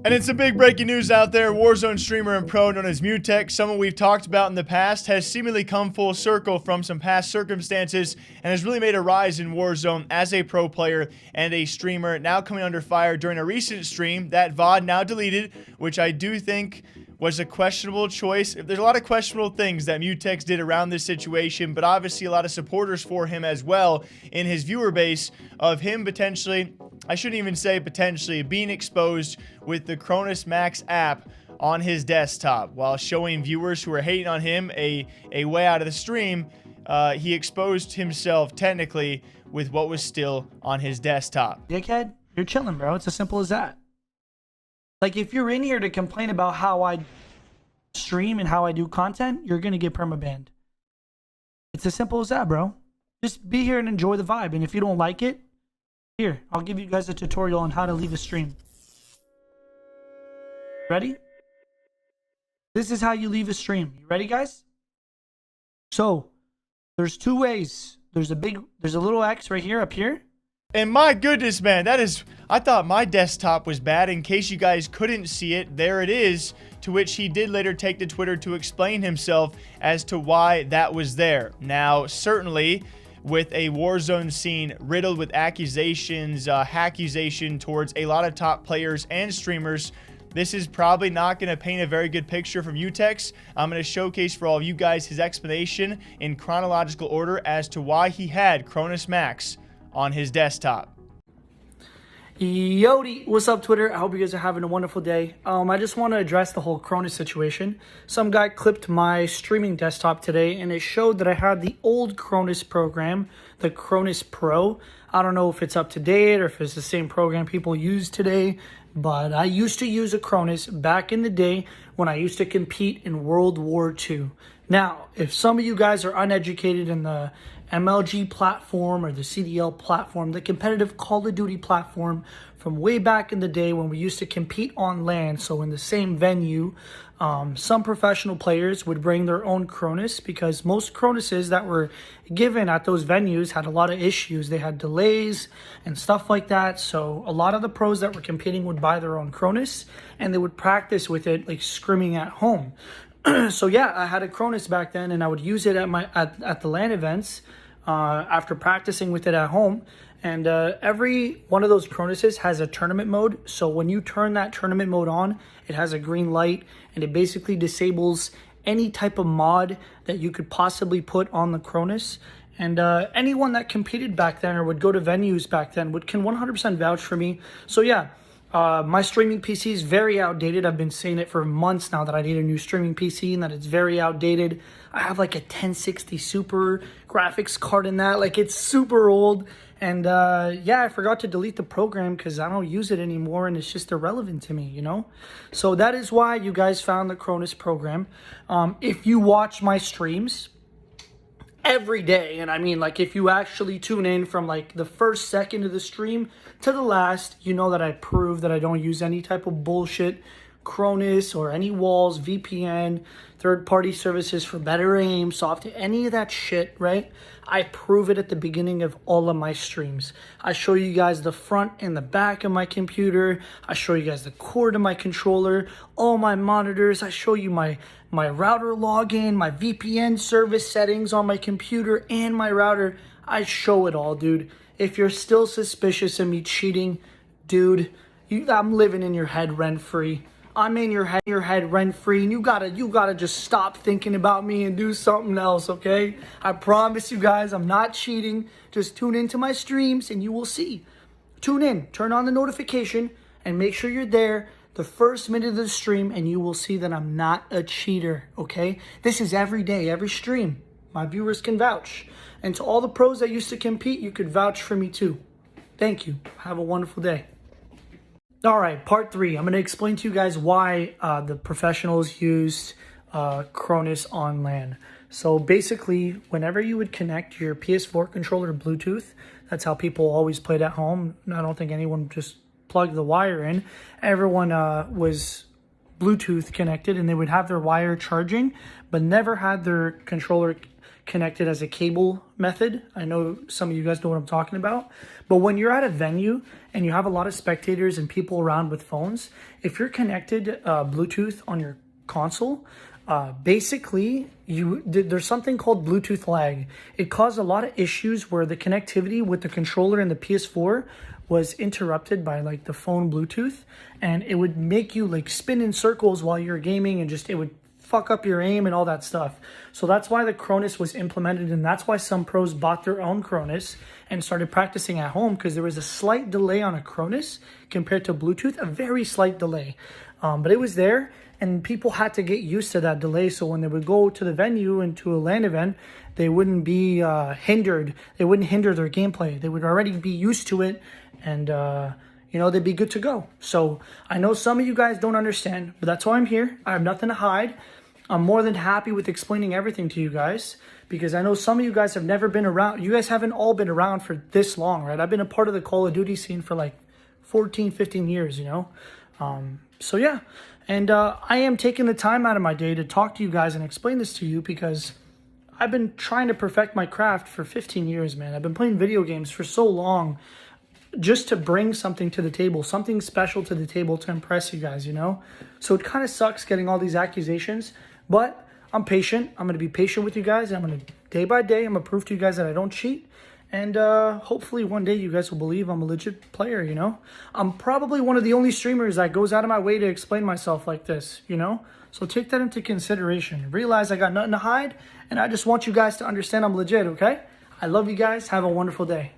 And it's a big breaking news out there. Warzone streamer and pro known as Mutex, someone we've talked about in the past, has seemingly come full circle from some past circumstances and has really made a rise in Warzone as a pro player and a streamer, now coming under fire during a recent stream. That VOD now deleted, which I do think was a questionable choice. There's a lot of questionable things that Mutex did around this situation, but obviously a lot of supporters for him as well in his viewer base of him potentially, I shouldn't even say potentially, being exposed with the Cronus Max app on his desktop while showing viewers who are hating on him a way out of the stream. He exposed himself technically with what was still on his desktop. Dickhead, you're chilling, bro. It's as simple as that. Like, if you're in here to complain about how I stream and how I do content, you're going to get permabanned. It's as simple as that, bro. Just be here and enjoy the vibe. And if you don't like it, here, I'll give you guys a tutorial on how to leave a stream. Ready? This is how you leave a stream. You ready, guys? So, there's two ways. There's a little X right here, up here. And my goodness, man, I thought my desktop was bad. In case you guys couldn't see it, there it is, to which he did later take to Twitter to explain himself as to why that was there. Now, certainly, with a Warzone scene riddled with accusations, hackuzation towards a lot of top players and streamers, this is probably not going to paint a very good picture from Mutex. I'm going to showcase for all of you guys his explanation in chronological order as to why he had Cronus Max on his desktop. Yodi, what's up, Twitter? I hope you guys are having a wonderful day. I just want to address the whole Cronus situation. Some guy clipped my streaming desktop today, and it showed that I had the old Cronus program, the Cronus Pro. I don't know if it's up to date or if it's the same program people use today, but I used to use a Cronus back in the day when I used to compete in World War II. Now, if some of you guys are uneducated in the MLG platform or the CDL platform, the competitive Call of Duty platform from way back in the day when we used to compete on LAN, so in the same venue, some professional players would bring their own Cronus because most Cronuses that were given at those venues had a lot of issues. They had delays and stuff like that, so a lot of the pros that were competing would buy their own Cronus and they would practice with it like scrimming at home. So yeah, I had a Cronus back then and I would use it at the LAN events after practicing with it at home. And every one of those Cronuses has a tournament mode. So when you turn that tournament mode on, it has a green light and it basically disables any type of mod that you could possibly put on the Cronus. And anyone that competed back then or would go to venues back then can 100% vouch for me. So yeah, my streaming PC is very outdated. I've been saying it for months now that I need a new streaming PC and that it's very outdated. I have like a 1060 Super graphics card in that. Like, it's super old. And yeah, I forgot to delete the program because I don't use it anymore and it's just irrelevant to me, you know? So that is why you guys found the Cronus program. If you watch my streams every day, and I mean, like, if you actually tune in from like the first second of the stream to the last, you know that I prove that I don't use any type of bullshit Cronus or any walls, VPN, third-party services for better aim, soft, any of that shit, right? I prove it at the beginning of all of my streams. I show you guys the front and the back of my computer. I show you guys the cord of my controller, all my monitors. I show you my router login, my VPN service settings on my computer and my router. I show it all, dude. If you're still suspicious of me cheating, dude, I'm living in your head rent-free. I'm in your head rent-free, and you gotta just stop thinking about me and do something else, okay? I promise you guys, I'm not cheating. Just tune into my streams and you will see. Tune in, turn on the notification, and make sure you're there the first minute of the stream, and you will see that I'm not a cheater, okay? This is every day, every stream. My viewers can vouch. And to all the pros that used to compete, you could vouch for me too. Thank you. Have a wonderful day. All right, part 3. I'm going to explain to you guys why the professionals used Cronus on LAN. So basically, whenever you would connect your PS4 controller to Bluetooth, that's how people always played at home. I don't think anyone just plugged the wire in. Everyone was Bluetooth connected, and they would have their wire charging, but never had their controller connected as a cable method. I know some of you guys know what I'm talking about. But when you're at a venue and you have a lot of spectators and people around with phones, if you're connected Bluetooth on your console, basically there's something called Bluetooth lag. It caused a lot of issues where the connectivity with the controller and the PS4 was interrupted by like the phone Bluetooth, and it would make you like spin in circles while you're gaming, and just it would fuck up your aim and all that stuff. So that's why the Cronus was implemented, and that's why some pros bought their own Cronus and started practicing at home, because there was a slight delay on a Cronus compared to Bluetooth, a very slight delay, but it was there. And people had to get used to that delay, so when they would go to the venue and to a LAN event, they wouldn't be hindered. They wouldn't hinder their gameplay. They would already be used to it, and they'd be good to go. So I know some of you guys don't understand, but that's why I'm here. I have nothing to hide. I'm more than happy with explaining everything to you guys, because I know some of you guys have never been around. You guys haven't all been around for this long, right? I've been a part of the Call of Duty scene for like 14, 15 years, So yeah. And I am taking the time out of my day to talk to you guys and explain this to you, because I've been trying to perfect my craft for 15 years, man. I've been playing video games for so long just to bring something to the table, something special to the table to impress you guys, So it kind of sucks getting all these accusations, but I'm patient. I'm going to be patient with you guys. I'm going to, day by day, I'm going to prove to you guys that I don't cheat. And hopefully one day you guys will believe I'm a legit player, I'm probably one of the only streamers that goes out of my way to explain myself like this, So take that into consideration. Realize I got nothing to hide, and I just want you guys to understand I'm legit, okay? I love you guys. Have a wonderful day.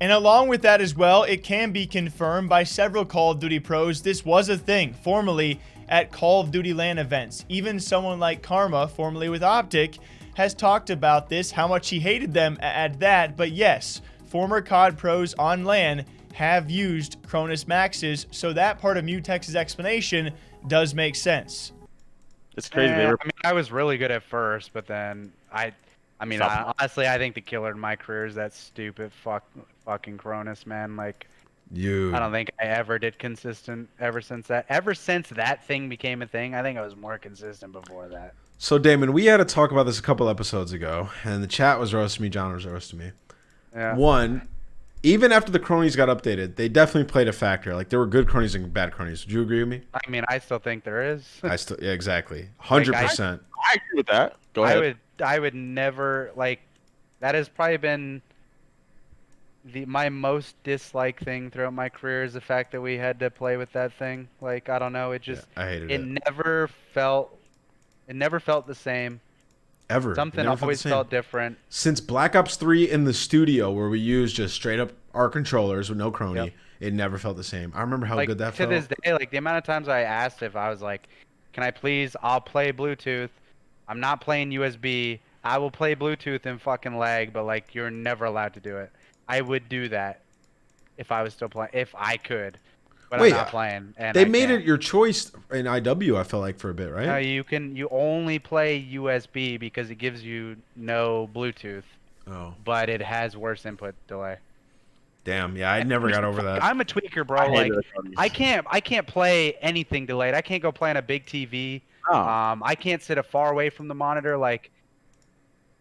And along with that as well, it can be confirmed by several Call of Duty pros. This was a thing formerly at Call of Duty LAN events. Even someone like Karma, formerly with Optic, has talked about this, how much he hated them at that. But yes, former COD pros on LAN have used Cronus Maxes, so that part of Mutex's explanation does make sense. It's crazy. I was really good at first, but then honestly, I think the killer in my career is that stupid fucking Cronus, man. Like, I don't think I ever did consistent ever since that thing became a thing. I think I was more consistent before that. So, Damon, we had to talk about this a couple episodes ago, and the chat was roasting me, John was roasting me. Yeah. One, even after the cronies got updated, they definitely played a factor. Like, there were good cronies and bad cronies. Would you agree with me? I mean, I still think there is. Yeah, exactly. 100%. I agree with that. Go ahead. I would never, like, that has probably been my most disliked thing throughout my career, is the fact that we had to play with that thing. Like, I don't know, it just, I hated it never felt the same. Ever. Something always felt different. Since Black Ops 3 in the studio, where we used just straight up our controllers with no crony, it never felt the same. I remember how good that felt. To this day, like, the amount of times I asked if I was like, I'll play Bluetooth. I'm not playing USB. I will play Bluetooth and fucking lag, but like, you're never allowed to do it. I would do that if I was still playing, if I could. But I'm not playing. And they made it your choice in IW, I felt like, for a bit, right? No, you only play USB because it gives you no Bluetooth. Oh. But it has worse input delay. Damn, yeah, I never got over that. I'm a tweaker, bro. Like, I can't play anything delayed. I can't go play on a big TV. Oh. I can't sit far away from the monitor. Like,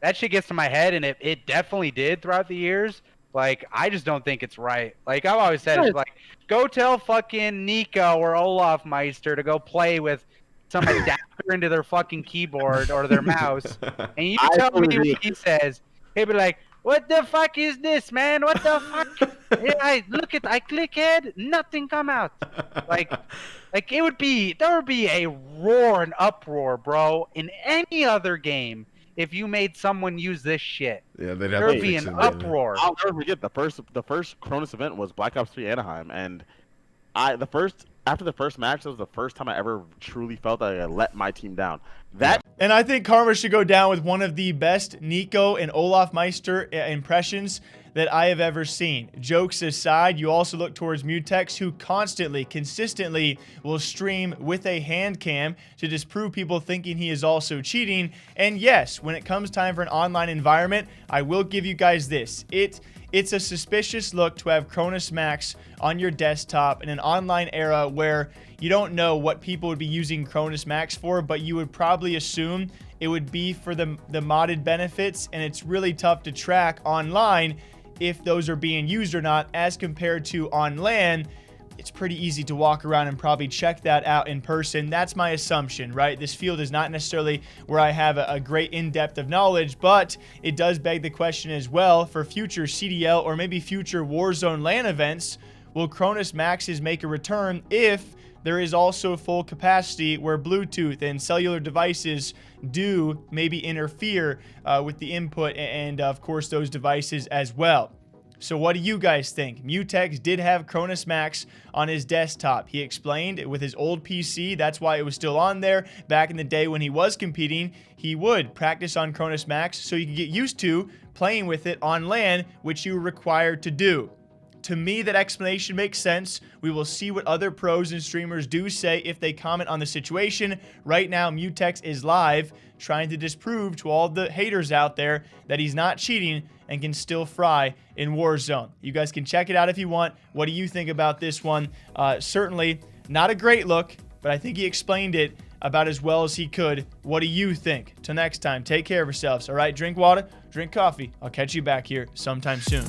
that shit gets to my head, and it definitely did throughout the years. Like, I just don't think it's right. Like, I've always said, it's like, go tell fucking Nico or Olaf Meister to go play with some adapter into their fucking keyboard or their mouse. And you tell me what he says. He'll be like, what the fuck is this, man? What the fuck? Yeah, I click head, nothing come out. Like there would be a roar and uproar, bro, in any other game. If you made someone use this shit, yeah, there would be an uproar. I'll never forget the first Cronus event was Black Ops 3 Anaheim, and after the first match, that was the first time I ever truly felt that I let my team down. And I think Karma should go down with one of the best Nico and Olaf Meister impressions that I have ever seen. Jokes aside, you also look towards Mutex, who consistently will stream with a hand cam to disprove people thinking he is also cheating. And yes, when it comes time for an online environment, I will give you guys this. It's a suspicious look to have Cronus Max on your desktop in an online era where you don't know what people would be using Cronus Max for, but you would probably assume it would be for the modded benefits, and it's really tough to track online if those are being used or not, as compared to on LAN. It's pretty easy to walk around and probably check that out in person. That's my assumption, right? This field is not necessarily where I have a great in-depth of knowledge, but it does beg the question as well for future CDL or maybe future Warzone LAN events. Will Cronus Maxes make a return if there is also full capacity where Bluetooth and cellular devices do maybe interfere with the input and of course those devices as well? So what do you guys think? Mutex did have Cronus Max on his desktop. He explained with his old PC, that's why it was still on there. Back in the day when he was competing, he would practice on Cronus Max so you could get used to playing with it on LAN, which you were required to do. To me, that explanation makes sense. We will see what other pros and streamers do say if they comment on the situation. Right now, Mutex is live, trying to disprove to all the haters out there that he's not cheating and can still fry in Warzone. You guys can check it out if you want. What do you think about this one? Certainly not a great look, but I think he explained it about as well as he could. What do you think? Till next time, take care of yourselves. All right, drink water, drink coffee. I'll catch you back here sometime soon.